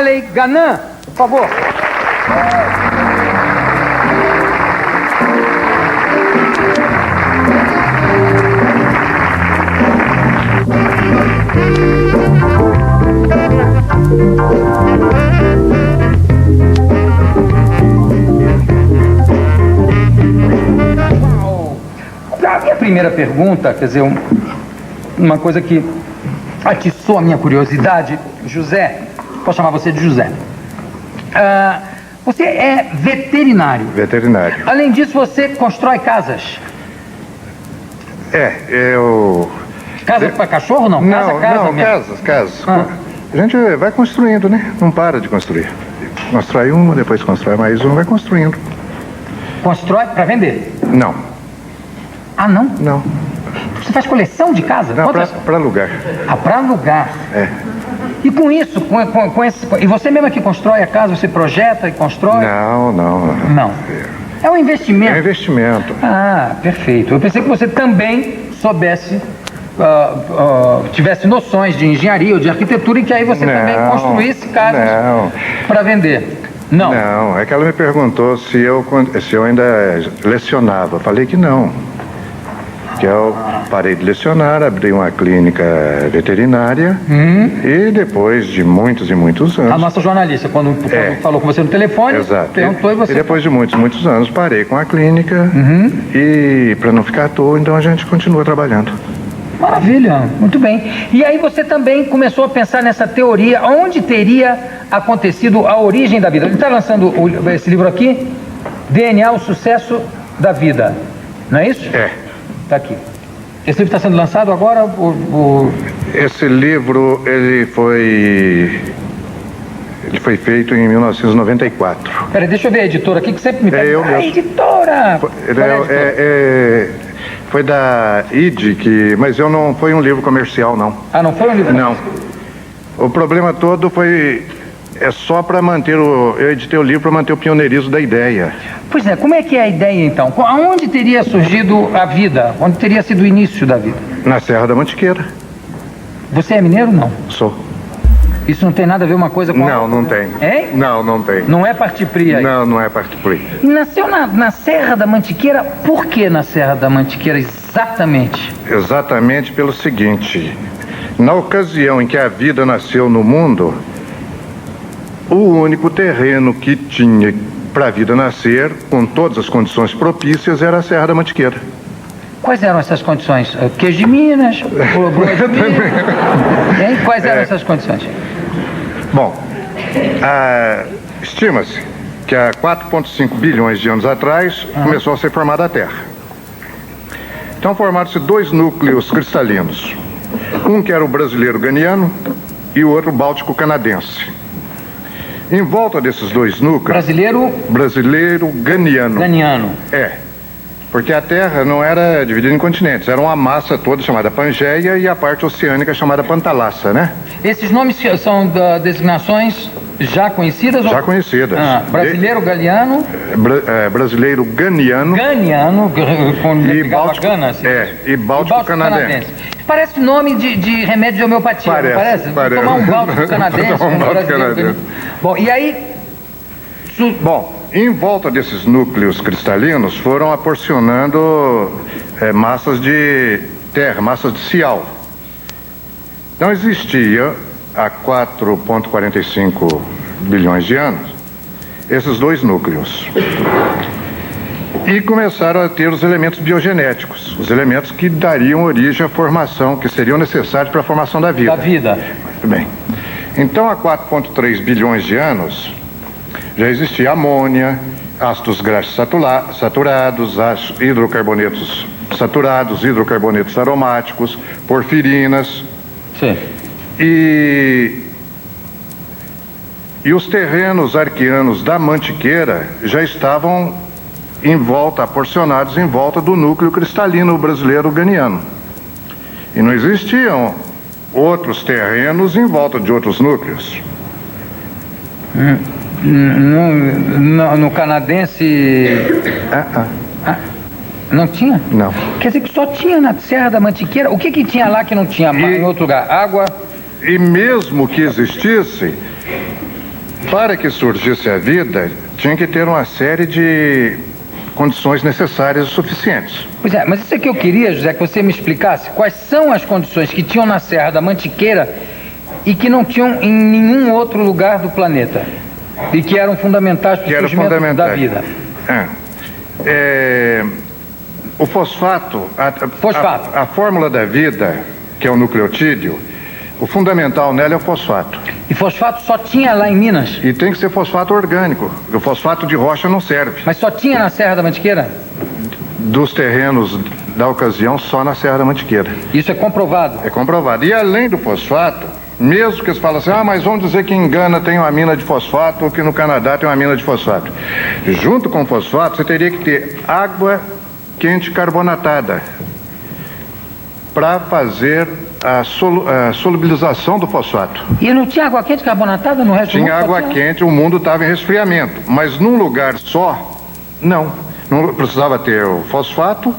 Marley Ganan, por favor. A minha primeira pergunta, quer dizer, uma coisa que atiçou a minha curiosidade, José, posso chamar você de José. Você é veterinário. Veterinário. Além disso, você constrói casas. Eu... Casa para cachorro, não? Não, Casa. casas. A gente vai construindo, né? Não para de construir. Constrói uma, depois constrói mais uma, vai construindo. Constrói para vender? Não. Ah, não? Não. Você faz coleção de casa? Não, para alugar. Ah, para alugar. É. E com isso, com esse... E você mesmo que constrói a casa, você projeta e constrói? Não. Não. É um investimento? É um investimento. Ah, perfeito. Eu pensei que você também soubesse, tivesse noções de engenharia ou de arquitetura e que aí você também construísse casas para vender. Não. Não, é que ela me perguntou se eu ainda lecionava. Eu falei que não. Que eu parei de lecionar, abri uma clínica veterinária e depois de muitos e muitos anos... A nossa jornalista, quando falou com você no telefone, exato. Perguntou e você... E depois de muitos anos, parei com a clínica e para não ficar à toa, então a gente continua trabalhando. Maravilha, muito bem. E aí você também começou a pensar nessa teoria, onde teria acontecido a origem da vida. Ele está lançando esse livro aqui, DNA, o sucesso da vida, não é isso? É. Está aqui. Esse livro está sendo lançado agora? Esse livro, ele foi feito em 1994. Peraí, deixa eu ver a editora aqui, que sempre me pede. Eu mesmo. Editora! Foi da ID, mas não foi um livro comercial, não. Ah, não foi um livro comercial? Não. O problema todo é só para manter eu editei o livro para manter o pioneirismo da ideia. Pois é, como é que é a ideia então? Aonde teria surgido a vida? Onde teria sido o início da vida? Na Serra da Mantiqueira. Você é mineiro, não? Sou. Isso não tem nada a ver uma coisa com a outra? Não tem. É? Não tem. Não é Partipri aí? Não é Partipri. E nasceu na Serra da Mantiqueira, por que na Serra da Mantiqueira exatamente? Exatamente pelo seguinte, na ocasião em que a vida nasceu no mundo, o único terreno que tinha para a vida nascer, com todas as condições propícias, era a Serra da Mantiqueira. Quais eram essas condições? Queijo de Minas? Quais eram essas condições? Bom, estima-se que há 4,5 bilhões de anos atrás começou a ser formada a Terra. Então formaram-se dois núcleos cristalinos. Um que era o brasileiro ganiano e o outro báltico-canadense. Em volta desses dois núcleos... Brasileiro ganiano. Ganiano. Porque a Terra não era dividida em continentes, era uma massa toda chamada Pangeia e a parte oceânica chamada Pantalassa, né? Esses nomes são designações já conhecidas? Já conhecidas. Brasileiro ganiano. Brasileiro ganiano. Ganiano, e báltico, e báltico canadense. Parece nome de remédio de homeopatia, parece? Parece. Tomar um báltico canadense. Bom, e aí... Em volta desses núcleos cristalinos foram aporcionando massas de terra, massas de cial. Então existia, há 4,45 bilhões de anos, esses dois núcleos. E começaram a ter os elementos biogenéticos, os elementos que dariam origem à formação, que seriam necessários para a formação da vida. Muito bem. Então, há 4,3 bilhões de anos... já existia amônia, ácidos graxos saturados, hidrocarbonetos saturados, hidrocarbonetos aromáticos, porfirinas. Sim. E os terrenos arqueanos da Mantiqueira já estavam aporcionados em volta do núcleo cristalino brasileiro ganiano. E não existiam outros terrenos em volta de outros núcleos. No canadense... Não tinha? Não. Quer dizer que só tinha na Serra da Mantiqueira? O que tinha lá que não tinha em outro lugar? Água? E mesmo que existisse, Para que surgisse a vida, tinha que ter uma série de condições necessárias e suficientes. Pois é, mas isso é que eu queria, José, que você me explicasse quais são as condições que tinham na Serra da Mantiqueira e que não tinham em nenhum outro lugar do planeta e que eram fundamentais para o surgimento da vida. O fosfato, a fórmula da vida, que é o nucleotídeo, o fundamental nela é o fosfato. E fosfato só tinha lá em Minas? E tem que ser fosfato orgânico. O fosfato de rocha não serve. Mas só tinha na Serra da Mantiqueira? Dos terrenos da ocasião, só na Serra da Mantiqueira. Isso é comprovado? É comprovado. E além do fosfato, mesmo que eles falam assim, mas vamos dizer que em Gana tem uma mina de fosfato ou que no Canadá tem uma mina de fosfato. Junto com o fosfato, você teria que ter água quente carbonatada para fazer a solubilização do fosfato. E não tinha água quente carbonatada no resto do mundo? Tinha água quente, o mundo estava em resfriamento, mas num lugar só, não precisava ter o fosfato,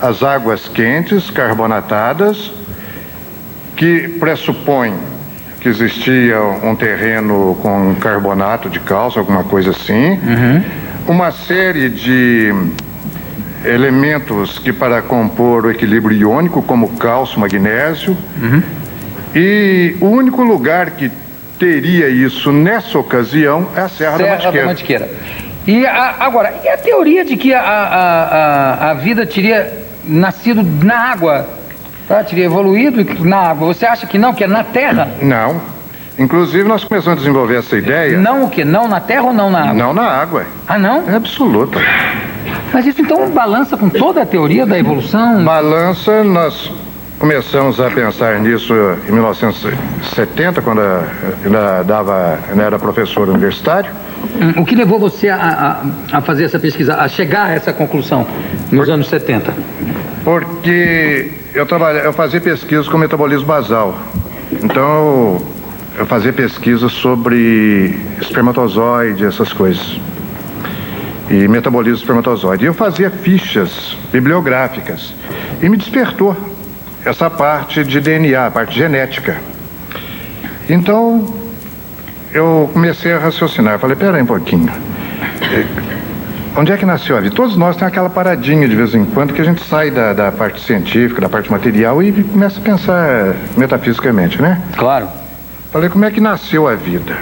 as águas quentes carbonatadas, que pressupõe que existia um terreno com carbonato de cálcio, alguma coisa assim, uma série de elementos que para compor o equilíbrio iônico, como cálcio, magnésio, e o único lugar que teria isso nessa ocasião é a Serra da Mantiqueira. E agora, e a teoria de que a vida teria nascido na água, tá? Teria evoluído na água, você acha que não, que é na Terra? Não. Inclusive nós começamos a desenvolver essa ideia... Não o quê? Não na Terra ou não na água? Não na água. Ah, não? É absoluta. Mas isso então balança com toda a teoria da evolução? Balança, nós começamos a pensar nisso em 1970, quando eu era professor universitário. O que levou você a fazer essa pesquisa, a chegar a essa conclusão nos anos 70? Porque eu fazia pesquisas com metabolismo basal. Então eu fazia pesquisas sobre espermatozoide, essas coisas. E metabolismo espermatozoide. E eu fazia fichas bibliográficas. E me despertou essa parte de DNA, a parte genética. Então, eu comecei a raciocinar. Falei, peraí um pouquinho. Onde é que nasceu a vida? Todos nós temos aquela paradinha de vez em quando que a gente sai da parte científica, da parte material e começa a pensar metafisicamente, né? Claro. Falei, como é que nasceu a vida?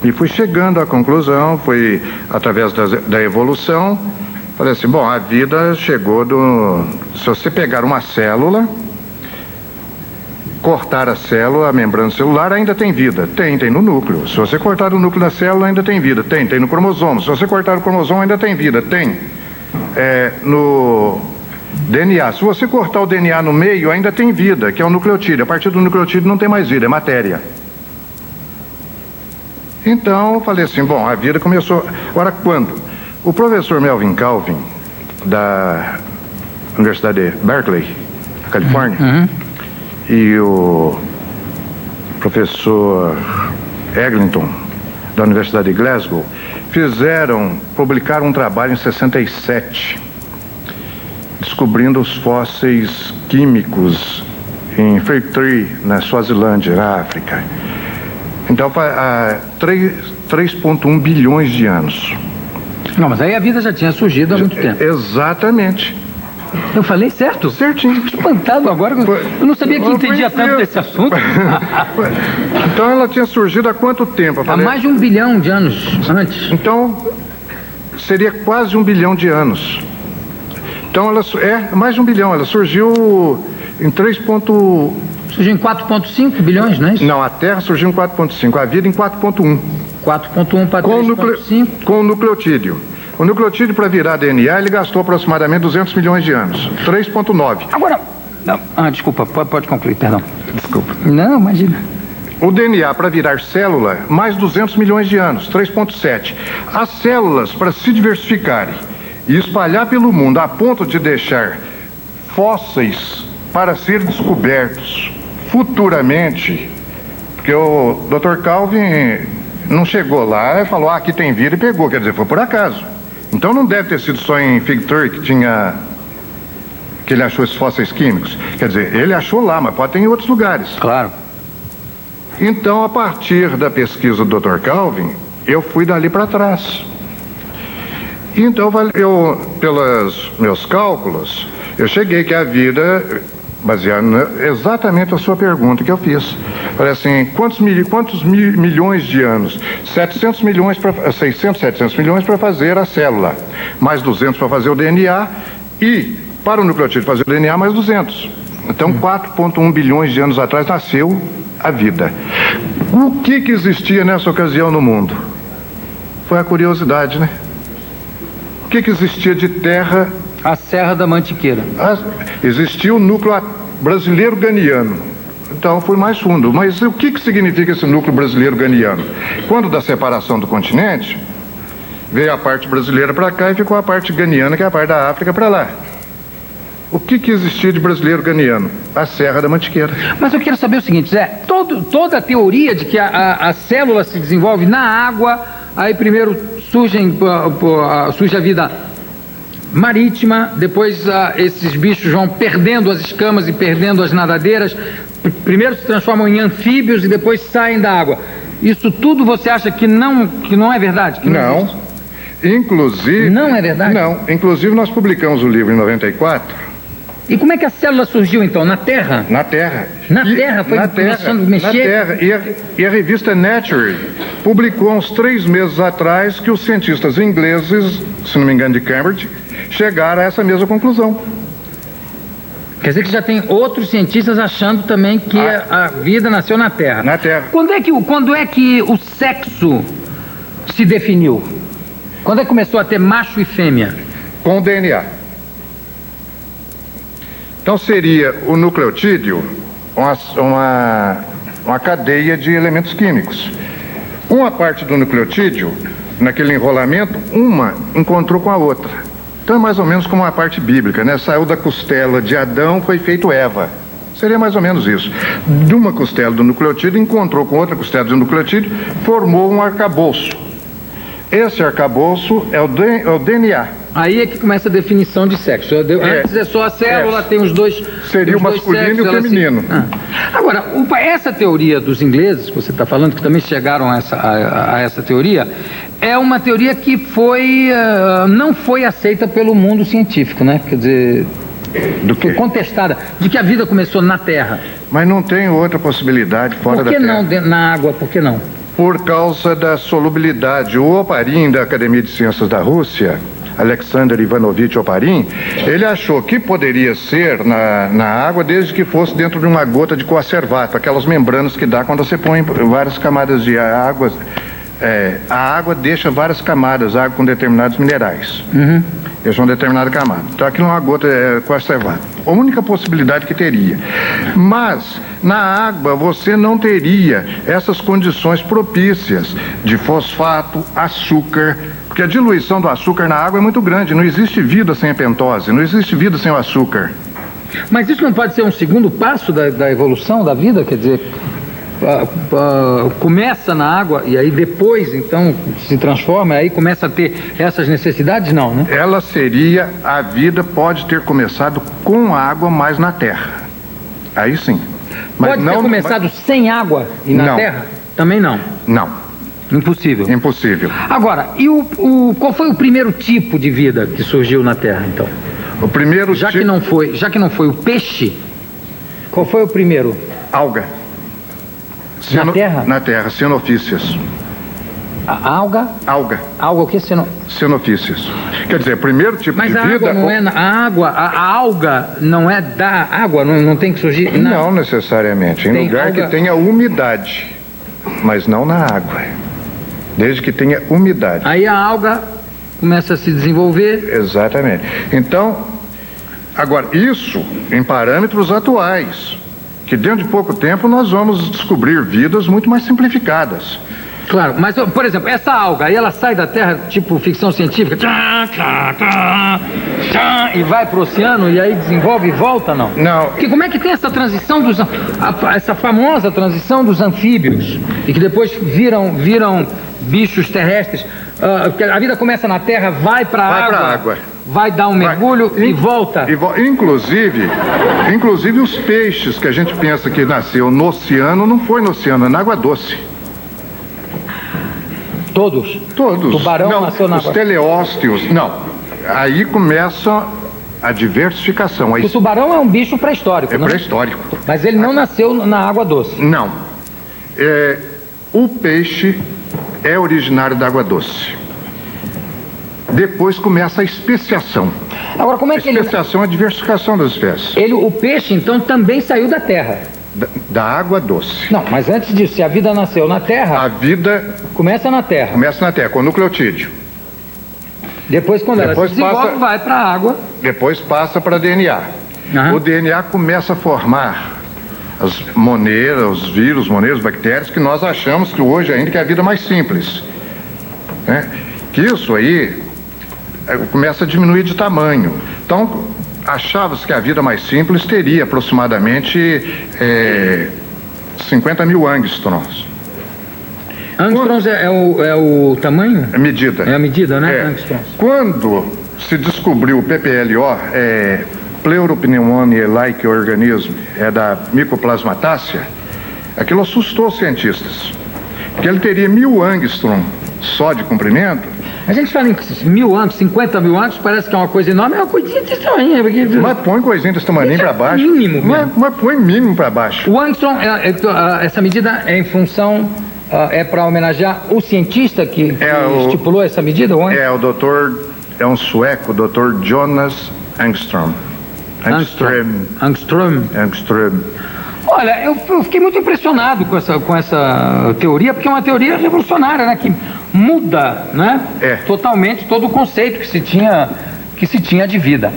E fui chegando à conclusão, foi através da evolução. Falei assim, bom, a vida chegou se você pegar uma célula, cortar a célula, a membrana celular, ainda tem vida. Tem no núcleo. Se você cortar o núcleo da célula, ainda tem vida. Tem no cromossomo. Se você cortar o cromossomo, ainda tem vida. Tem no DNA. Se você cortar o DNA no meio, ainda tem vida, que é o nucleotídeo. A partir do nucleotídeo não tem mais vida, é matéria. Então, eu falei assim, bom, a vida começou... Agora, quando? O professor Melvin Calvin, da Universidade de Berkeley, na Califórnia, e o professor Eglinton, da Universidade de Glasgow, publicaram um trabalho em 67, descobrindo os fósseis químicos em Fairtree, na Suazilândia, na África. Então, há 3,1 bilhões de anos. Não, mas aí a vida já tinha surgido há muito tempo. Exatamente. Eu falei certo? Certinho. Espantado agora. Eu não sabia que entendia tanto desse assunto. Então ela tinha surgido há quanto tempo? Há mais de 1 bilhão de anos antes. Então, seria quase 1 bilhão de anos. Então ela mais de 1 bilhão. Ela surgiu em 3. Surgiu em 4,5 bilhões, não é isso? Não, a Terra surgiu em 4,5, a vida em 4,1. 4,1 para 3,5. Com o nucleotídeo. O nucleotídeo, para virar DNA, ele gastou aproximadamente 200 milhões de anos. 3,9. Agora... Não, desculpa, pode concluir, perdão. Desculpa. Não, imagina. O DNA, para virar célula, mais 200 milhões de anos, 3,7. As células, para se diversificarem e espalhar pelo mundo a ponto de deixar fósseis para ser descobertos futuramente, porque o Dr. Calvin não chegou lá e falou, aqui tem vida e pegou, quer dizer, foi por acaso. Então não deve ter sido só em Fig Tree que ele achou esses fósseis químicos. Quer dizer, ele achou lá, mas pode ter em outros lugares. Claro. Então, a partir da pesquisa do Dr. Calvin, eu fui dali para trás. Então, pelos meus cálculos, eu cheguei que a vida, baseado exatamente a sua pergunta que eu fiz, falei assim, quantos milhões de anos? 600, 700 milhões para fazer a célula, mais 200 para fazer o DNA e, para o nucleotídeo fazer o DNA, mais 200. Então, 4,1 bilhões de anos atrás nasceu a vida. O que existia nessa ocasião no mundo? Foi a curiosidade, né? O que existia de terra? A Serra da Mantiqueira. Existia o núcleo brasileiro ganiano. Então fui mais fundo. Mas o que significa esse núcleo brasileiro ganiano? Quando da separação do continente, veio a parte brasileira para cá e ficou a parte ganiana, que é a parte da África, para lá. O que existia de brasileiro ganiano? A Serra da Mantiqueira. Mas eu quero saber o seguinte, Zé, toda a teoria de que a célula se desenvolve na água, aí primeiro surge a vida marítima, depois esses bichos vão perdendo as escamas e perdendo as nadadeiras, primeiro se transformam em anfíbios e depois saem da água. Isso tudo você acha que não é verdade? Que não. Inclusive... Não é verdade? Não. Inclusive nós publicamos o livro em 94. E como é que a célula surgiu então? Na Terra? Na Terra. Na Terra? Foi começando a mexer? Na Terra. E a revista Nature publicou uns 3 meses atrás que os cientistas ingleses, se não me engano de Cambridge, chegaram a essa mesma conclusão. Quer dizer que já tem outros cientistas achando também que a vida nasceu na Terra. Na Terra. Quando é que o sexo se definiu? Quando é que começou a ter macho e fêmea? Com o DNA. Então seria o nucleotídeo uma cadeia de elementos químicos. Uma parte do nucleotídeo, naquele enrolamento, uma encontrou com a outra. Então é mais ou menos como uma parte bíblica, né? Saiu da costela de Adão, foi feito Eva. Seria mais ou menos isso. De uma costela do nucleotídeo, encontrou com outra costela do nucleotídeo, formou um arcabouço. Esse arcabouço é o DNA. Aí é que começa a definição de sexo. Antes é só a célula, tem os dois. Seria o masculino e o feminino. Agora, essa teoria dos ingleses, que você está falando, que também chegaram a essa teoria, é uma teoria que não foi aceita pelo mundo científico, né? Quer dizer, foi contestada, de que a vida começou na Terra. Mas não tem outra possibilidade fora da Terra. Por que não na água? Por que não? Por causa da solubilidade. O Oparin, da Academia de Ciências da Rússia, Alexander Ivanovich Oparin, ele achou que poderia ser na água desde que fosse dentro de uma gota de coacervato, aquelas membranas que dá quando você põe várias camadas de água. A água deixa várias camadas, água com determinados minerais. Deixa uma determinada camada. Então aquilo é uma gota coacervato. A única possibilidade que teria. Mas na água você não teria essas condições propícias de fosfato, açúcar, porque a diluição do açúcar na água é muito grande. Não existe vida sem a pentose, não existe vida sem o açúcar. Mas isso não pode ser um segundo passo da evolução da vida? Quer dizer, começa na água e aí depois então se transforma, aí começa a ter essas necessidades? Não, né? A vida pode ter começado com água, mas na terra. Aí sim. Mas pode ter começado sem água e na terra? Também não. Não. Impossível. Impossível. Agora, qual foi o primeiro tipo de vida que surgiu na Terra, então? O primeiro já que não foi o peixe, qual foi o primeiro? Alga. Na Terra? Na Terra, cenofícias. Alga? Alga. Alga o que? Cenofícias. Quer dizer, primeiro tipo de vida... Mas a água não é... A alga não é da água? Não tem que surgir... Não necessariamente. Em lugar que tenha umidade. Mas não na água. Desde que tenha umidade. Aí a alga começa a se desenvolver. Exatamente. Então, agora, isso em parâmetros atuais, que dentro de pouco tempo nós vamos descobrir vidas muito mais simplificadas. Claro, mas, por exemplo, essa alga, aí ela sai da Terra, tipo ficção científica, e vai pro oceano e aí desenvolve e volta, não? Não. Porque como é que tem essa transição essa famosa transição dos anfíbios, e que depois viram bichos terrestres? A vida começa na Terra, vai pra água. vai dar um mergulho e volta. Inclusive os peixes que a gente pensa que nasceu no oceano, não foi no oceano, é na água doce. Todos? Todos. Tubarão não, nasceu na água. Os teleósteos, não. Aí começa a diversificação. O tubarão é um bicho pré-histórico, É né? pré-histórico. Mas ele não nasceu na água doce. Não. O peixe é originário da água doce. Depois começa a especiação. Agora, como é que ele... Especiação é a diversificação das espécies. O peixe, então, também saiu da terra. Da água doce. Não, mas antes disso, se a vida nasceu na terra... A vida começa na terra. começa na terra, com o nucleotídeo. Depois, quando ela se desenvolve, vai para a água. Depois passa para DNA. Aham. O DNA começa a formar as moneiras, os vírus, moneiras, bactérias, que nós achamos que hoje ainda que é a vida mais simples. Né? Que isso aí começa a diminuir de tamanho. Então, achava-se que a vida mais simples teria aproximadamente 50 mil angstroms. Angstroms é o tamanho? É medida. É a medida, né? É. Angstroms. Quando se descobriu o PPLO, Pleuropneumoniae-like organism, é da Mycoplasmatácea, aquilo assustou os cientistas. Porque ele teria 1000 angstrom só de comprimento. A gente fala em 1000 anos, 50 mil anos, parece que é uma coisa enorme, é uma coisinha desse tamanho. Porque... Mas põe coisinha desse tamanho para baixo. Mínimo mesmo. Mas põe mínimo para baixo. O angstrom, essa medida é em função, é para homenagear o cientista que estipulou essa medida? O doutor, é um sueco, o doutor Jonas Engström. Engström. Olha, eu fiquei muito impressionado com essa teoria, porque é uma teoria revolucionária, né? Que muda, né? Totalmente todo o conceito que se tinha de vida.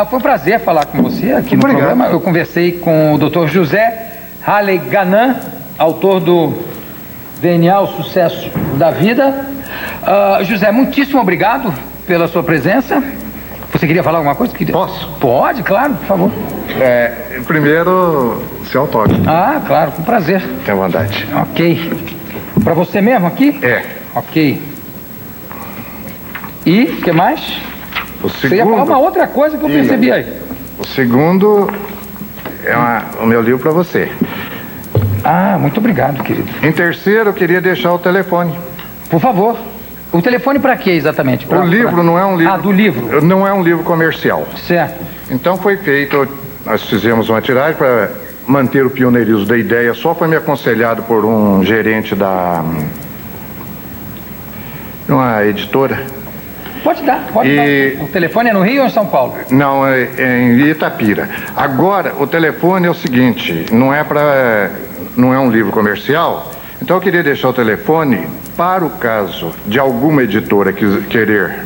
Foi um prazer falar com você aqui no programa. Eu conversei com o Dr. José Haley Ganan, autor do DNA, o Sucesso da Vida. José, muitíssimo obrigado pela sua presença. Você queria falar alguma coisa? Posso? Pode, claro, por favor. Primeiro, seu autógrafo. Claro, com prazer. Tenha vontade. Ok. Para você mesmo aqui? Ok. E, o que mais? Você ia falar uma outra coisa que eu percebi aí. O segundo é o meu livro para você. Muito obrigado, querido. Em terceiro, eu queria deixar o telefone. Por favor. O telefone para quê, exatamente? O livro não é um livro... do livro. Não é um livro comercial. Certo. Então foi feito, nós fizemos uma tiragem para manter o pioneirismo da ideia, só foi me aconselhado por um gerente de uma editora. Pode dar. O telefone é no Rio ou em São Paulo? Não, é em Itapira. Agora, o telefone é o seguinte, não é um livro comercial, então eu queria deixar o telefone para o caso de alguma editora querer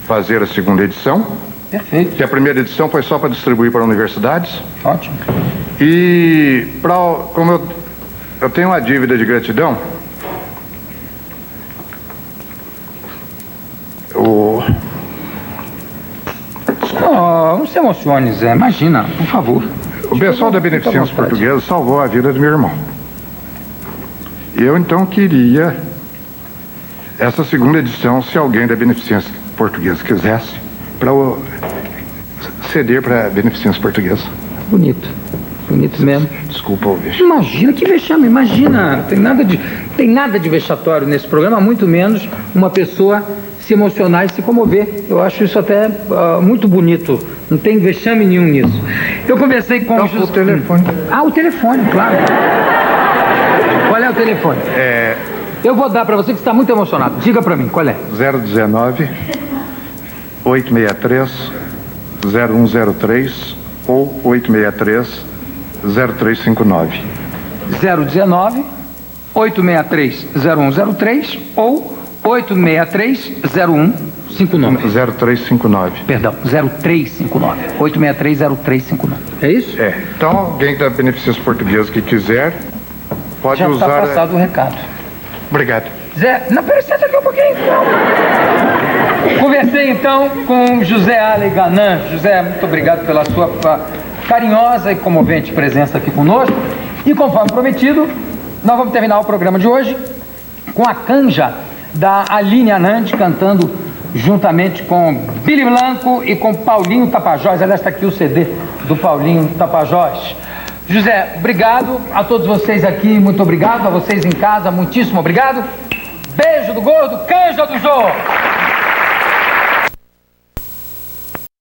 fazer a segunda edição. Perfeito. Que a primeira edição foi só para distribuir para universidades. Ótimo. E como eu tenho uma dívida de gratidão, não se emocione, Zé. Imagina, por favor. O pessoal da Beneficência Portuguesa salvou a vida do meu irmão. E eu então queria essa segunda edição, se alguém da Beneficência Portuguesa quisesse, para ceder para a Beneficência Portuguesa. Bonito. Bonito mesmo. Desculpa ouvir. Imagina que vexame, imagina. Tem nada de vexatório nesse programa, muito menos uma pessoa se emocionar e se comover. Eu acho isso até muito bonito. Não tem vexame nenhum nisso. Eu conversei com o telefone. O telefone, claro. Qual é o telefone? Eu vou dar para você que está muito emocionado. Diga para mim, qual é? 019 863 0103 ou 863 0359. 019 863 0103 ou 863 0159. 0359. Perdão, 0359. 863 0359. É isso? Então, alguém da Beneficência Portuguesa que quiser, pode usar... Já está passado o recado. Obrigado. Zé, não, pera, senta aqui um pouquinho. Conversei então com José Haley Ganan. José, muito obrigado pela sua carinhosa e comovente presença aqui conosco. E conforme prometido, nós vamos terminar o programa de hoje com a canja da Aline Anand cantando juntamente com Billy Blanco e com Paulinho Tapajós. Aliás, está aqui o CD do Paulinho Tapajós. José, obrigado a todos vocês aqui, muito obrigado. A vocês em casa, muitíssimo obrigado. Beijo do gordo,